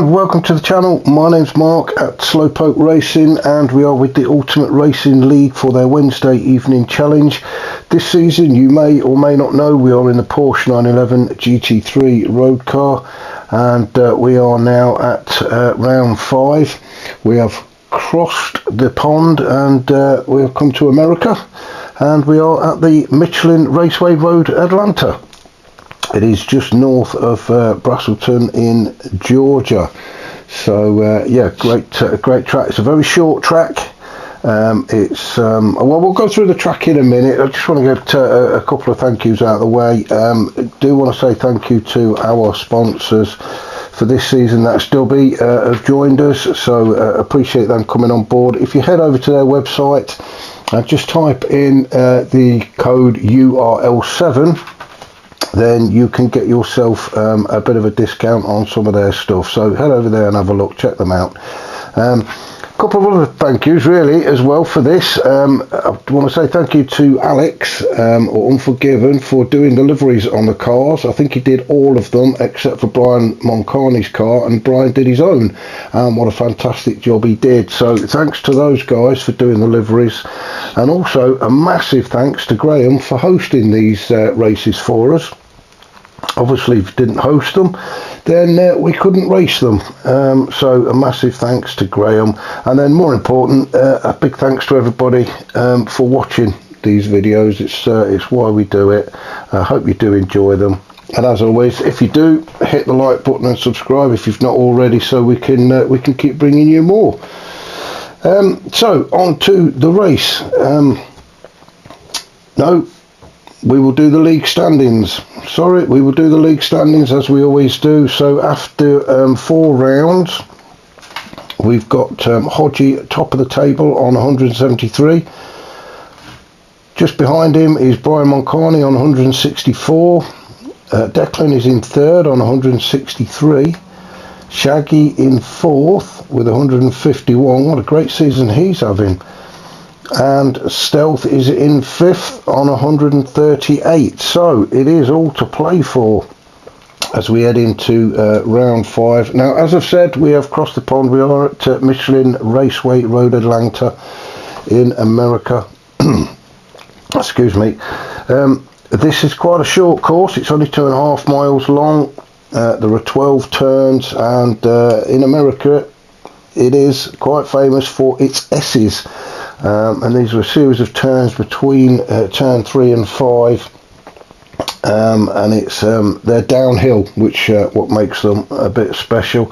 and welcome to the channel. My name's Mark at Slowpoke Racing, and we are with the Ultimate Racing League for their Wednesday evening challenge. This season, you may or may not know, we are in the Porsche 911 GT3 road car, and we are now at round 5. We have crossed the pond and we have come to America, and we are at the Michelin Raceway Road, Atlanta. It is just north of Braselton in Georgia. So yeah, great track. It's a very short track. Well, we'll go through the track in a minute. I just want to get a couple of thank yous out of the way. Do want to say thank you to our sponsors for this season that still have joined us, so appreciate them coming on board. If you head over to their website and just type in the code URL7, then you can get yourself a bit of a discount on some of their stuff. So head over there and have a look, check them out. A couple of other thank yous really as well for this. I want to say thank you to Alex, or Unforgiven, for doing deliveries on the cars. I think he did all of them except for Brian Moncani's car, and Brian did his own. What a fantastic job he did. So thanks to those guys for doing deliveries, and also a massive thanks to Graham for hosting these races for us. Obviously, if we didn't host them, then we couldn't race them. So a massive thanks to Graham, and then more important, a big thanks to everybody for watching these videos. It's why we do it. I hope you do enjoy them, and as always, if you do, hit the like button and subscribe if you've not already, so we can keep bringing you more. So on to the race. We will do the league standings. We will do the league standings as we always do. So after 4 rounds, we've got Hodgie at top of the table on 173. Just behind him is Brian Moncani on 164. Declan is in third on 163. Shaggy in fourth with 151. What a great season he's having. And Stealth is in 5th on 138. So it is all to play for as we head into round 5. Now, as I've said, we have crossed the pond. We are at Michelin Raceway Road, Atlanta in America. Excuse me. This is quite a short course. It's only 2.5 miles long. There are 12 turns, and in America it is quite famous for its S's. And these are a series of turns between turn 3 and 5, and it's they're downhill, which what makes them a bit special,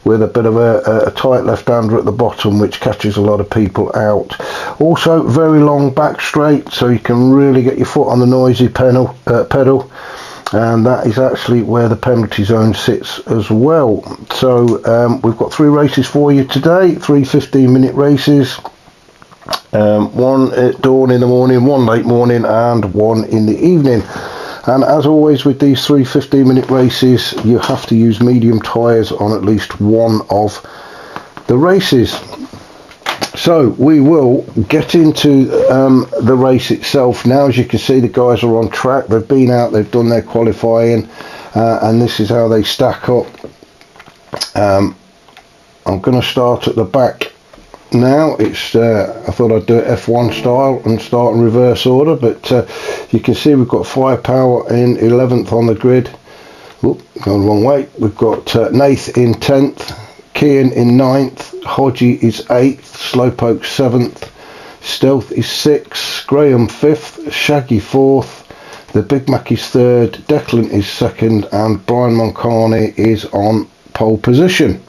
with a bit of a tight left-hander at the bottom, which catches a lot of people out. Also very long back straight, so you can really get your foot on the noisy pedal, and that is actually where the penalty zone sits as well. So we've got 3 races for you today, 3 15-minute races. One at dawn in the morning, one late morning, and one in the evening. And as always with these 3 15-minute races, you have to use medium tyres on at least one of the races. So we will get into the race itself now. As you can see, the guys are on track. They've been out, they've done their qualifying, and this is how they stack up. I'm going to start at the back now. It's I thought I'd do it F1 style and start in reverse order, but you can see we've got Firepower in 11th on the grid. Oop, going the wrong way. We've got Nath in 10th, Kian in 9th, Hodgie is 8th, Slowpoke 7th, Stealth is 6th, Graham 5th, Shaggy 4th, the Big Mac is 3rd, Declan is 2nd, and Brian Moncani is on pole position.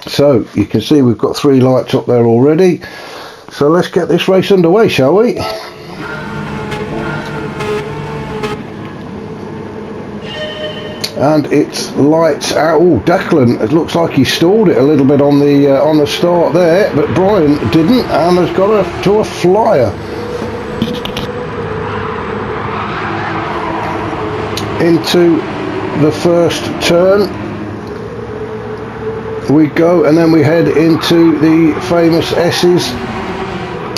So you can see we've got 3 lights up there already. So let's get this race underway, shall we? And it's lights out. Oh, Declan, it looks like he stalled it a little bit on the start there, but Brian didn't, and has got to a flyer. Into the first turn we go, and then we head into the famous S's,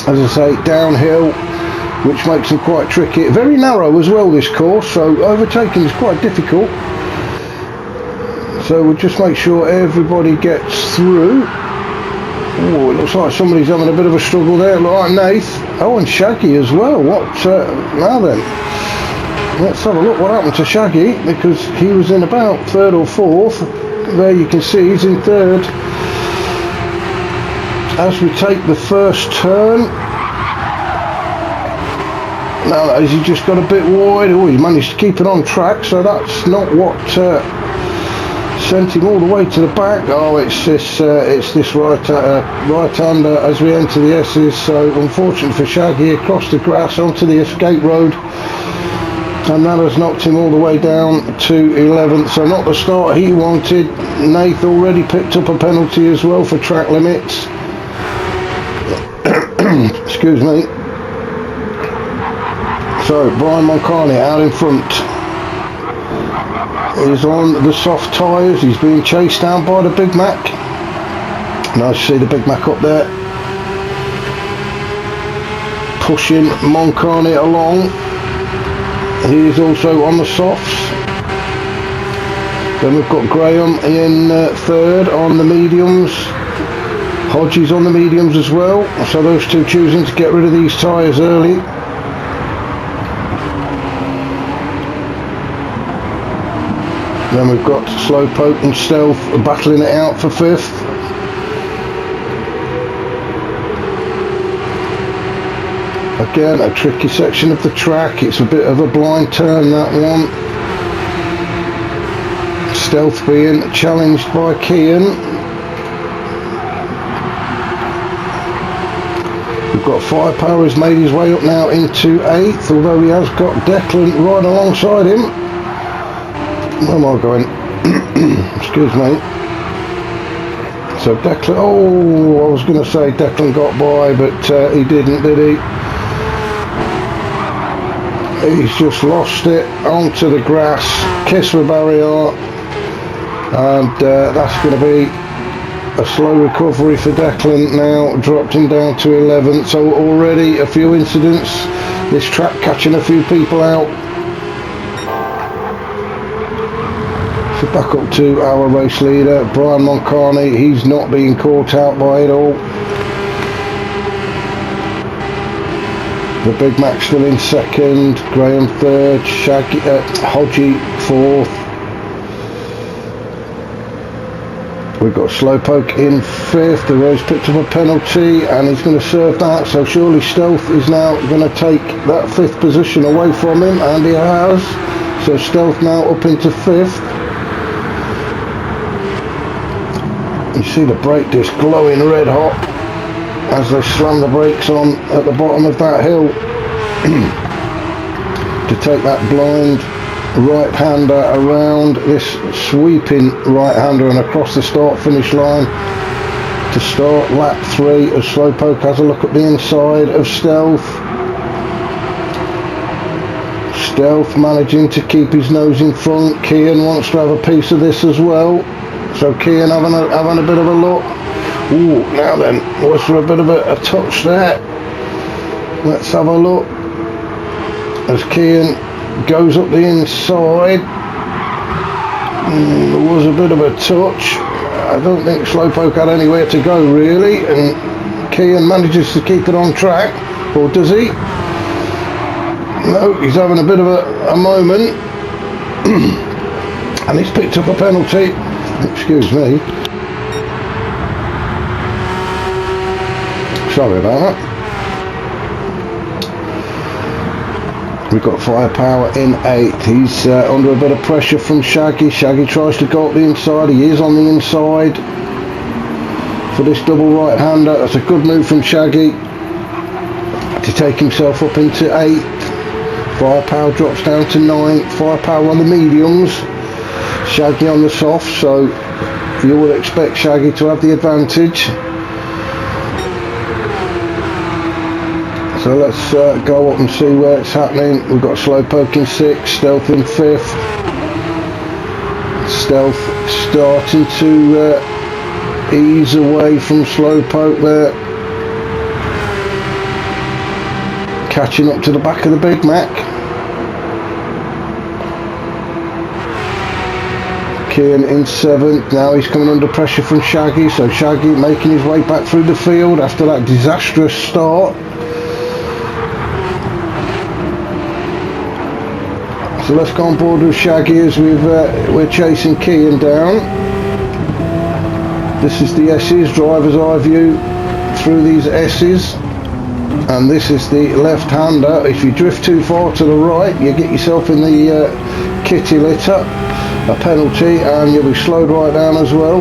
as I say, downhill, which makes them quite tricky. Very narrow as well, this course, so overtaking is quite difficult. So we'll just make sure everybody gets through. Oh, it looks like somebody's having a bit of a struggle there. Look like Nath. Oh, and Shaggy as well. What? Now then, let's have a look what happened to Shaggy, because he was in about third or fourth. There you can see he's in third. As we take the first turn, now as he just got a bit wide. Oh, he managed to keep it on track, so that's not what sent him all the way to the back. Oh, it's this right-hander as we enter the S's. So unfortunately for Shaggy, across the grass onto the escape road, and that has knocked him all the way down to 11th. So not the start he wanted. Nath already picked up a penalty as well for track limits. Excuse me. So Brian Moncani out in front. He's on the soft tyres. He's being chased down by the Big Mac. Nice to see the Big Mac up there, pushing Moncani along. He is also on the softs. Then we've got Graham in third on the mediums. Hodges on the mediums as well. So those two choosing to get rid of these tyres early. Then we've got Slowpoke and Stealth battling it out for fifth. Again, a tricky section of the track. It's a bit of a blind turn, that one. Stealth being challenged by Kian. We've got Firepower has made his way up now into 8th, although he has got Declan right alongside him. Where am I going? Excuse me. So Declan, oh, I was going to say Declan got by, but he didn't, did he? He's just lost it onto the grass, kiss the barrier, and that's going to be a slow recovery for Declan now, dropped him down to 11th. So already a few incidents, this track catching a few people out. So back up to our race leader, Brian Moncani. He's not being caught out by it all. The Big Mac still in second, Graham third, Shaggy, Hodgie fourth. We've got Slowpoke in fifth. The Rose picked up a penalty and he's going to serve that, so surely Stealth is now going to take that fifth position away from him, and he has. So Stealth now up into fifth. You see the brake disc glowing red hot as they slam the brakes on at the bottom of that hill to take that blind right-hander around this sweeping right-hander and across the start-finish line to start lap 3 as Slowpoke has a look at the inside of Stealth. Stealth managing to keep his nose in front. Kian wants to have a piece of this as well, so Kian having a bit of a look. Ooh, now then, was there a bit of a touch there? Let's have a look as Kian goes up the inside. There was a bit of a touch. I don't think Slowpoke had anywhere to go really, and Kian manages to keep it on track, or does he? No, he's having a bit of a moment and he's picked up a penalty. Excuse me. Sorry about that. We've got Firepower in 8th. He's under a bit of pressure from Shaggy. Shaggy tries to go up the inside. He is on the inside for this double right-hander. That's a good move from Shaggy to take himself up into 8th. Firepower drops down to 9th. Firepower on the mediums. Shaggy on the soft, so you would expect Shaggy to have the advantage. So let's go up and see where it's happening. We've got Slowpoke in 6th, Stealth in 5th. Stealth starting to ease away from Slowpoke there. Catching up to the back of the Big Mac. Kian in 7th. Now he's coming under pressure from Shaggy, so Shaggy making his way back through the field after that disastrous start. So let's go on board with Shaggy as we're chasing Kian down. This is the S's, driver's eye view through these S's, and this is the left-hander. If you drift too far to the right, you get yourself in the kitty litter, a penalty, and you'll be slowed right down as well.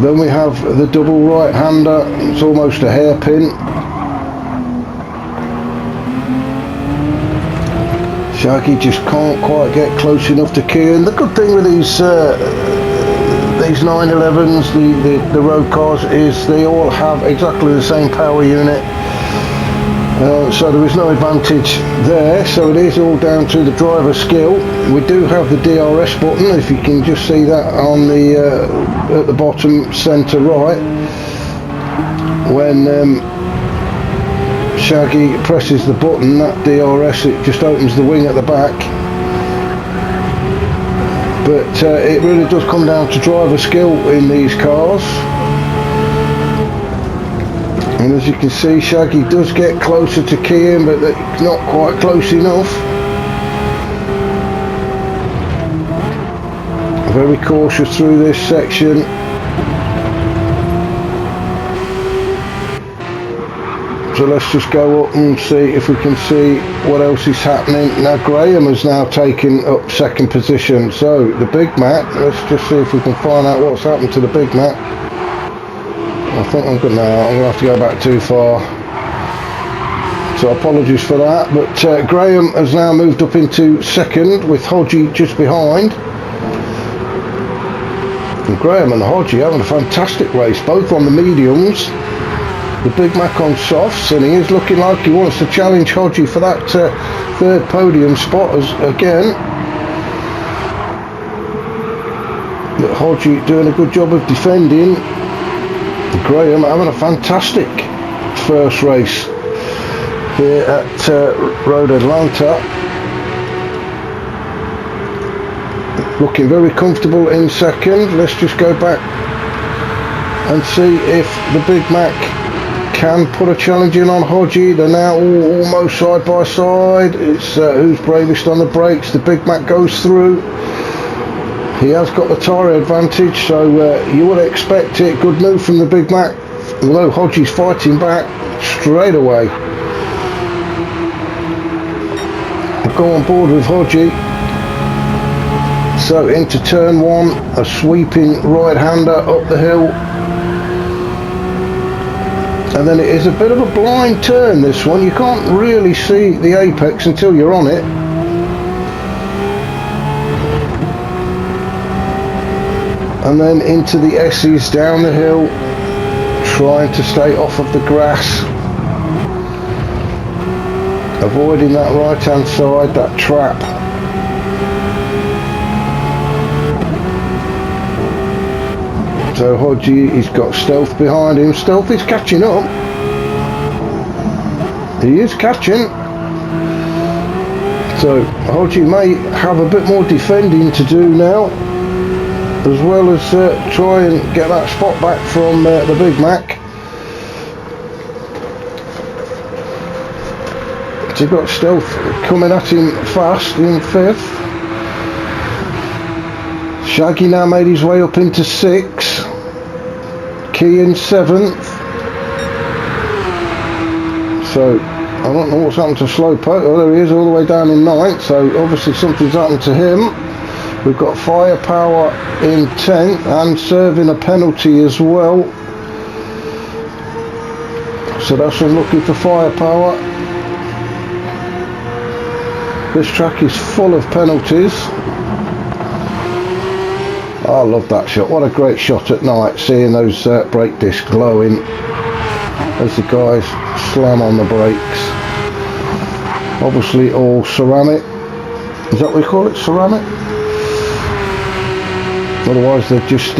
Then we have the double right-hander. It's almost a hairpin. Shaggy just can't quite get close enough to Kian. The good thing with these 911s, the road cars, is they all have exactly the same power unit. So there is no advantage there. So it is all down to the driver skill. We do have the DRS button, if you can just see that on the at the bottom centre right. When Shaggy presses the button, that DRS, it just opens the wing at the back. But it really does come down to driver skill in these cars. And as you can see, Shaggy does get closer to Kian, but it's not quite close enough. Very cautious through this section. So let's just go up and see if we can see what else is happening. Now Graham has now taken up 2nd position. So the Big Mac, let's just see if we can find out what's happened to the Big Mac. I think I'm going to have to go back too far. So apologies for that. But Graham has now moved up into 2nd with Hodgie just behind. And Graham and Hodgie having a fantastic race, both on the mediums. The Big Mac on softs, and he is looking like he wants to challenge Hodgie for that 3rd podium spot again. But Hodgie doing a good job of defending. Graham having a fantastic first race here at Road Atlanta. Looking very comfortable in 2nd. Let's just go back and see if the Big Mac can put a challenge in on Hodgie. They're now almost side by side. It's who's bravest on the brakes. The Big Mac goes through. He has got the tyre advantage, so you would expect it. Good move from the Big Mac, although Hodgie's fighting back straight away. We'll go on board with Hodgie. So into turn 1, a sweeping right-hander up the hill. And then it is a bit of a blind turn, this one. You can't really see the apex until you're on it. And then into the S's down the hill, trying to stay off of the grass. Avoiding that right hand side, that trap. So Hodgie, he's got Stealth behind him. Stealth is catching up. He is catching. So Hodgie may have a bit more defending to do now, as well as try and get that spot back from the Big Mac. So you've got Stealth coming at him fast in 5th. Shaggy now made his way up into 6th. Kian 7th. So I don't know what's happened to Slowpoke. Oh, there he is, all the way down in 9th. So obviously something's happened to him. We've got Firepower in 10th and serving a penalty as well. So that's unlucky for Firepower. This track is full of penalties. I love that shot. What a great shot at night, seeing those brake discs glowing as the guys slam on the brakes. Obviously all ceramic. Is that what we call it? Ceramic? Otherwise they'd just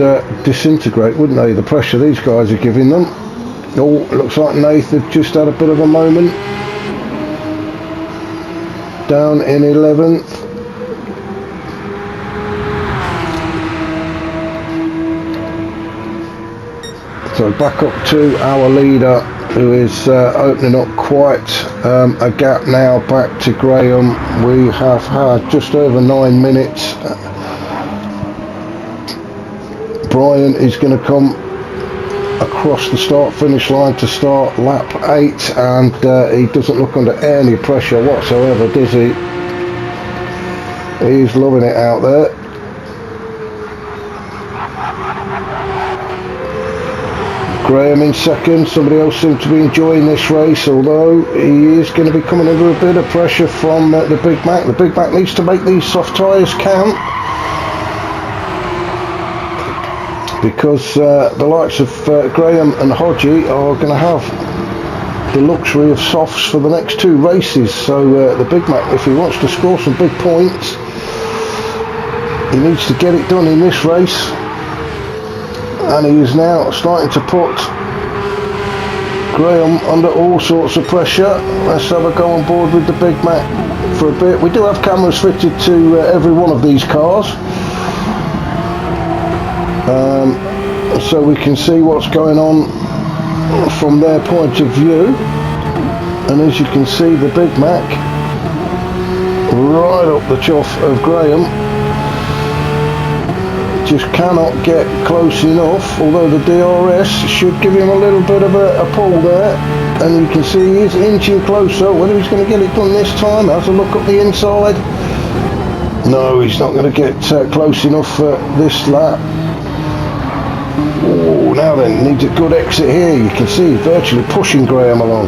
disintegrate, wouldn't they? The pressure these guys are giving them. Oh, it looks like Nathan just had a bit of a moment. Down in 11th. So back up to our leader, who is opening up quite a gap now, back to Graham. We have had just over 9 minutes. Brian is going to come across the start finish line to start lap 8, and he doesn't look under any pressure whatsoever, does he? He's loving it out there. Graham in second. Somebody else seems to be enjoying this race, although he is going to be coming under a bit of pressure from the Big Mac. The Big Mac needs to make these soft tyres count, because the likes of Graham and Hodgie are going to have the luxury of softs for the next 2 races. So the Big Mac, if he wants to score some big points, he needs to get it done in this race. And he is now starting to put Graham under all sorts of pressure. Let's have a go on board with the Big Mac for a bit. We do have cameras fitted to every one of these cars, so we can see what's going on from their point of view. And as you can see, the Big Mac right up the chuff of Graham, just cannot get close enough, although the DRS should give him a little bit of a pull there. And you can see he's inching closer. Whether he's going to get it done this time, has a look up the inside. No, he's not going to get close enough for this lap. Oh, now then, needs a good exit here. You can see he's virtually pushing Graham along.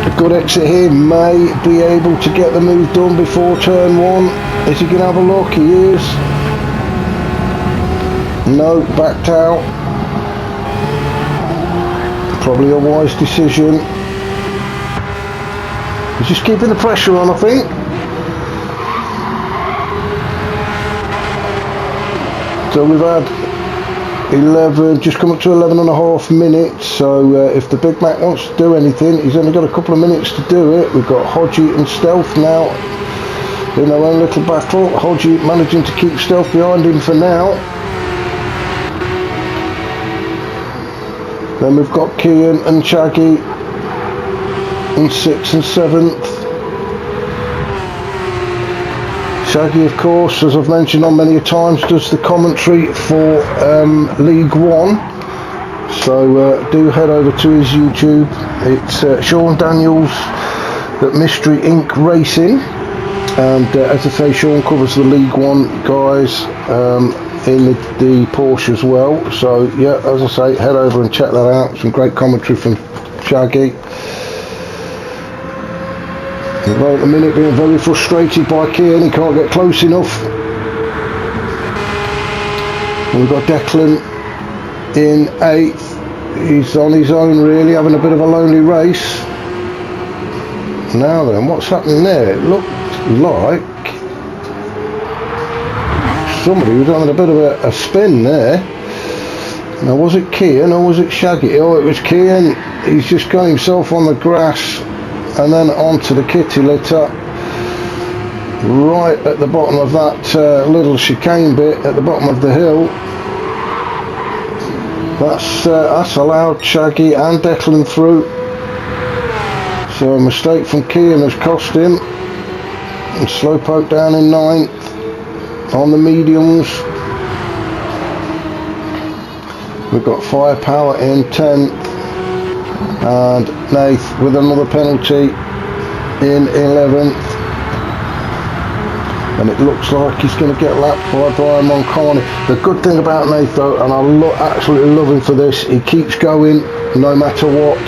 A good exit here, may be able to get the move done before turn 1. Is he going to have a look? He is. No, backed out. Probably a wise decision. He's just keeping the pressure on, I think. So we've had 11, just come up to 11.5 minutes. So if the Big Mac wants to do anything, he's only got a couple of minutes to do it. We've got Hodgie and Stealth now in their own little battle. Hodgie managing to keep Stealth behind him for now. Then we've got Kian and Shaggy in 6th and 7th. Shaggy, of course, as I've mentioned on many times, does the commentary for League One. So do head over to his YouTube. It's Sean Daniels at Mystery Inc. Racing. And as I say, Sean covers the League One guys in the Porsche as well. So yeah, as I say, head over and check that out. Some great commentary from Shaggy. Although at the minute being very frustrated by Kian, he can't get close enough. And we've got Declan in 8th. He's on his own really, having a bit of a lonely race. Now then, what's happening there? It looked like somebody was having a bit of a spin there. Now, was it Kian or was it Shaggy? Oh, it was Kian. He's just got himself on the grass and then onto the kitty litter right at the bottom of that little chicane bit at the bottom of the hill. That's allowed Shaggy and Declan through. So a mistake from Kian has cost him. And Slowpoke down in 9th on the mediums. We've got Firepower in 10th, and Nath with another penalty in 11th. And it looks like he's going to get lapped by Brian Moncani. The good thing about Nath though, and I absolutely love him for this, he keeps going no matter what.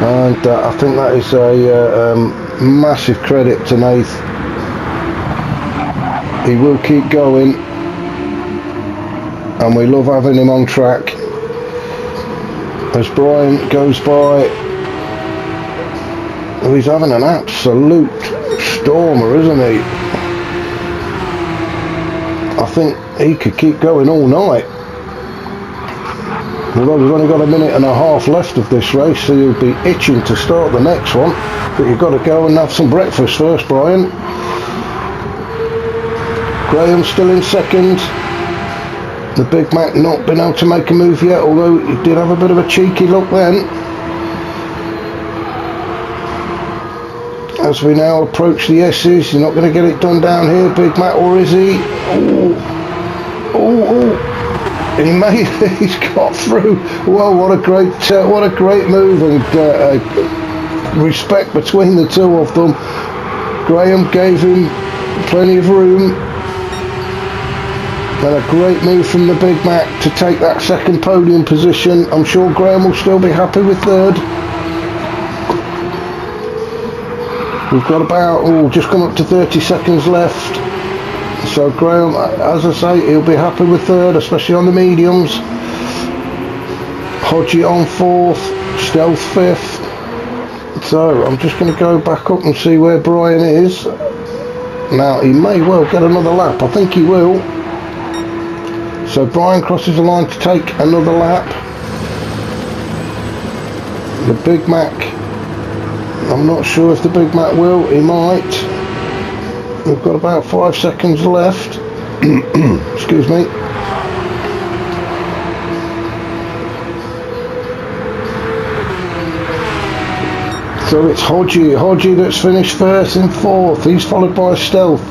And I think that is a massive credit to Nath. He will keep going, and we love having him on track. As Brian goes by, oh, he's having an absolute stormer, isn't he? I think he could keep going all night. Although we've only got a minute and a half left of this race, so you'll be itching to start the next one. But you've got to go and have some breakfast first, Brian. Graham still in 2nd. The Big Mac not been able to make a move yet, although he did have a bit of a cheeky look then. As we now approach the S's, you're not going to get it done down here, Big Mac, or is he? Oh, he made it. He's got through. Well, what a great move, and respect between the two of them. Graham gave him plenty of room, and a great move from the Big Mac to take that second podium position. I'm sure Graham will still be happy with third. We've got about, just come up to 30 seconds left. So Graham, as I say, he'll be happy with third, especially on the mediums. Hodgie on fourth, Stealth fifth. So I'm just going to go back up and see where Brian is. Now he may well get another lap. I think he will. So Brian crosses the line to take another lap. The Big Mac, I'm not sure if the Big Mac will. He might. We've got about 5 seconds left. Excuse me. So it's Hodgie that's finished first and fourth. He's followed by Stealth.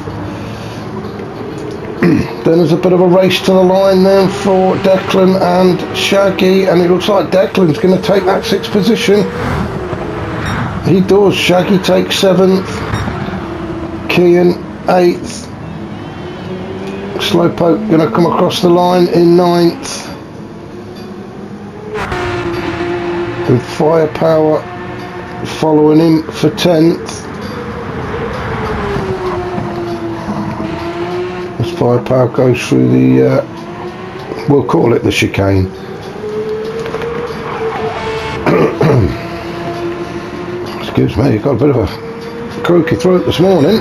Then there's a bit of a race to the line then for Declan and Shaggy, and it looks like Declan's going to take that sixth position. He does. Shaggy takes seventh, Kian eighth, Slowpoke going to come across the line in ninth, with Firepower following him for 10th. As Firepower goes through the, we'll call it the chicane. Excuse me, got a bit of a croaky throat this morning.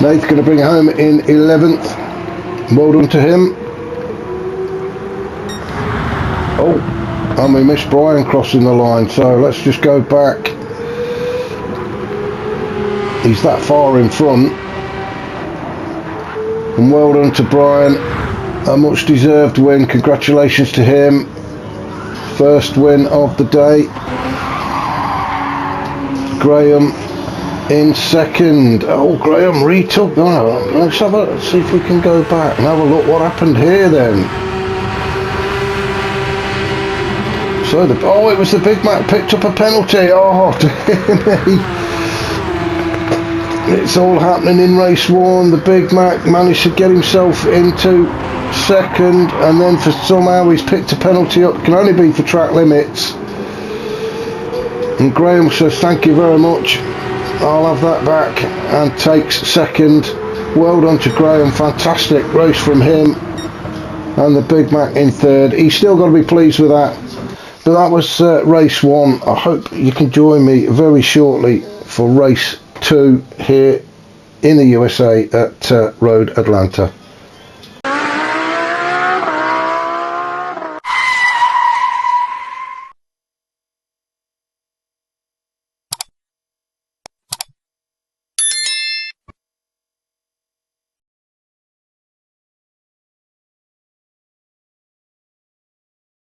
Nate's going to bring it home in 11th. Well done to him. Oh, and we missed Brian crossing the line, so let's just go back. He's that far in front. And well done to Brian. A much deserved win. Congratulations to him. First win of the day. Graham in second. Oh, Graham retook. Oh, let's see if we can go back and have a look what happened here then. So it was the Big Mac picked up a penalty. Oh, it's all happening in race one. The Big Mac managed to get himself into second, and then for somehow he's picked a penalty up. Can only be for track limits. And Graham says thank you very much. I'll have that back, and takes second. Well done to Graham. Fantastic race from him. And the Big Mac in third. He's still got to be pleased with that. But that was race one. I hope you can join me very shortly for race two here in the USA at Road Atlanta.